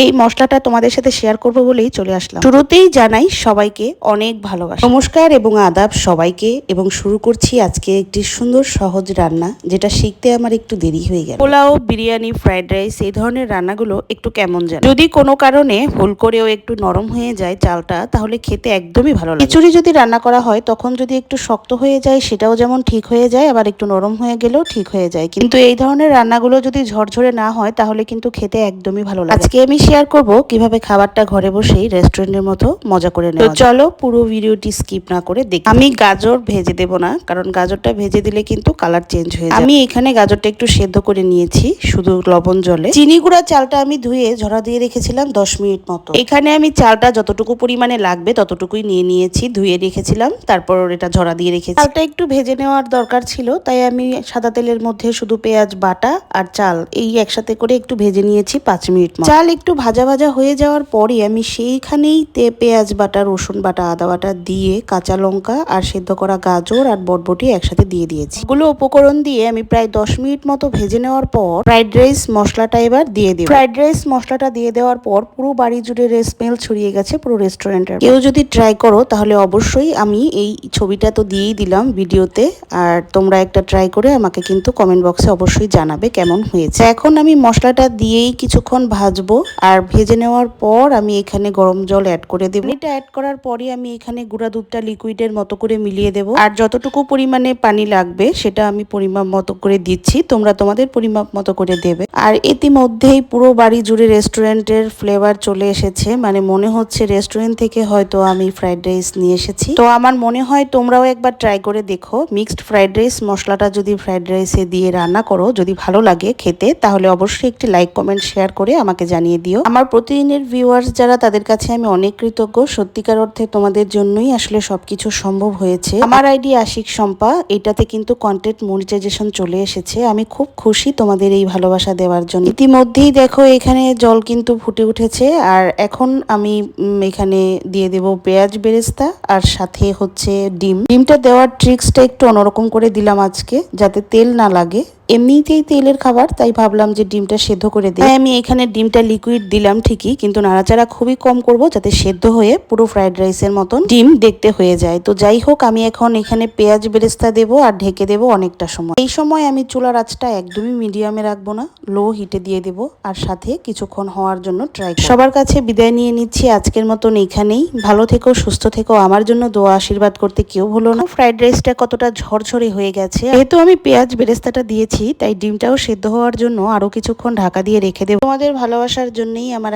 এই মশলাটা তোমাদের সাথে শেয়ার করব বলেই চলে আসলাম। শুরুতেই জানাই সবাইকে অনেক ভালোবাসা, নমস্কার এবং আদাব সবাইকে। এবং শুরু করছি আজকে একটি সুন্দর সহজ রান্না, যেটা শিখতে আমার একটু দেরি হয়ে গেল। পোলাও, বিরিয়ানি, ফ্রাইড রাইস এই ধরনের রান্নাগুলো একটু কেমন যেন, যদি কোনো কারণে ভুল করেও একটু নরম হয়ে যায় চালটা, তাহলে খেতে একদমই ভালো লাগে। খিচুড়ি যদি রান্না করা হয় তখন যদি একটু শক্ত হয়ে যায় সেটাও যেমন ঠিক হয়ে যায়, আবার একটু নরম হয়ে গেলেও ঠিক হয়ে যায়। কিন্তু এই ধরনের রান্নাগুলো যদি ঝরঝরে না হয় তাহলে কিন্তু খেতে একদমই ভালো লাগে। আজকে আমি শেয়ার করব কিভাবে খাবারটা ঘরে বসেই রেস্টুরেন্টের মতো মজা করে নেওয়া যায়। তো চলো পুরো ভিডিওটি স্কিপ না করে দেখি। আমি গাজর ভেজে দেব না, কারণ গাজরটা ভেজে দিলে কিন্তু কালার চেঞ্জ হয়ে যায়। আমি এখানে গাজরটা একটু সেদ্ধ করে নিয়েছি শুধু লবণ জলে। চিনি গুঁড়া চালটা আমি ধুয়ে ঝরা দিয়ে রেখেছিলাম 10 মিনিট মতো। এখানে আমি চালটা যতটুকু পরিমাণে লাগবে ততটুকুই নিয়ে নিয়েছি, ধুয়ে রেখেছিলাম, তারপর এটা ঝরা দিয়ে রেখেছি। চালটা একটু ভেজে নেওয়ার দরকার ছিল, তাই আমি সাদা তেলের মধ্যে শুধু পেঁয়াজ বাটা আর চাল এই একসাথে করে একটু ভেজে নিয়েছি 5 মিনিট মতো। চাল একটু ভাজা ভাজা হয়ে যাওয়ার পরে আমি সেইখানেই পেঁয়াজ বাটা, রসুন বাটা, আদা বাটা দিয়ে কাঁচা লঙ্কা আর সেদ্ধ করা গাজর আর বটবটি একসাথে দিয়ে দিয়েছি। এগুলো উপকরণ দিয়ে আমি প্রায় 10 মিনিট মতো ভেজে নেওয়ার পর ফ্রাইড রাইস মশলাটা এবার দিয়ে দিই। ফ্রাইড রাইস মশলাটা দিয়ে দেওয়ার পর পুরো বাড়ি জুড়ে স্মেল ছড়িয়ে গেছে পুরো রেস্টুরেন্টের। কেউ যদি ট্রাই করো তাহলে অবশ্যই, আমি এই ছবিটা তো দিয়েই দিলাম ভিডিওতে, আর তোমরা একটা ট্রাই করে আমাকে কিন্তু কমেন্ট বক্সে অবশ্যই জানাবে কেমন হয়েছে। এখন আমি মশলাটা দিয়েই কিছুক্ষণ ভাজবো, আর ভেজে নেওয়ার পর আমি এখানে গরম জল অ্যাড করে দেবো। এটা অ্যাড করার পরে আমি এখানে গুঁড়া দুধটা লিকুইডের মতো করে মিলিয়ে দেবো, আর যতটুকু পরিমাণে পানি লাগবে সেটা আমি পরিমাপ মতো করে দিচ্ছি, তোমরা তোমাদের পরিমাপ মতো করে দেবে। আর ইতিমধ্যেই পুরো বাড়ি জুড়ে রেস্টুরেন্টের ফ্লেভার চলে এসেছে, মানে মনে হচ্ছে রেস্টুরেন্ট থেকে হয়তো আমি ফ্রাইড রাইস নিয়ে এসেছি। তো আমার মনে হয় তোমরাও একবার ট্রাই করে দেখো। মিক্সড ফ্রাইড রাইস মশলাটা যদি ফ্রাইড রাইসে দিয়ে রান্না করো, যদি ভালো লাগে খেতে, তাহলে অবশ্যই একটি লাইক, কমেন্ট, শেয়ার করে আমাকে জানিয়ে দিও। আমার প্রতিদিনের ভিউয়ার্স যারা, তাদের কাছে আমি অনেক কৃতজ্ঞ। সত্যিকার অর্থে তোমাদের জন্যই আসলে সবকিছু সম্ভব হয়েছে। আমার আইডি আশিক শম্পা, এটাতে কিন্তু কন্টেন্ট মনিটাইজেশন চলে এসেছে। আমি খুব খুশি তোমাদের এই ভালোবাসা দেওয়ার জন্য। ইতিমধ্যেই দেখো এখানে জল কিন্তু ফুটে উঠেছে, আর এখন আমি এখানে দিয়ে দেব পেঁয়াজ বেরেস্তা, আর সাথে হচ্ছে ডিমটা দেওয়ার ট্রিক্সটা একটু অন্যরকম করে দিলাম আজকে, যাতে তেল না লাগে। এমনিতেই তেলের খাবার, তাই ভাবলাম যে ডিমটা সেদ্ধ করে দিই। তাই আমি এখানে ডিমটা লিকুইড দিলাম ঠিকই, কিন্তু নাড়াচাড়া খুবই কম করব, যাতে সেদ্ধ হয়ে পুরো ফ্রাইড রাইসের মতন ডিম দেখতে হয়ে যায়। তো যাই হোক, আমি এখন এখানে পেঁয়াজ বেরেস্তা দেবো আর ঢেকে দেবো অনেকটা সময়। এই সময় আমি চুলার আঁচটা একদমই মিডিয়ামে রাখবো না, লো হিটে দিয়ে দেবো, আর সাথে কিছুক্ষণ হওয়ার জন্য ট্রাই করব। সবার কাছে বিদায় নিয়ে নিচ্ছি আজকের মতন এইখানেই। ভালো থেকো, সুস্থ থেকো, আমার জন্য দোয়া আশীর্বাদ করতে কেউ ভুলো না। ফ্রাইড রাইসটা কতটা ঝরঝরে হয়ে গেছে, যেহেতু আমি পেঁয়াজ বেরেস্তাটা দিয়েছি, তাই ডিমটাও সেদ্ধ হওয়ার জন্য আরো কিছুক্ষণ ঢাকা দিয়ে রেখে দেবো। তোমাদের ভালোবাসার জন্যই আমার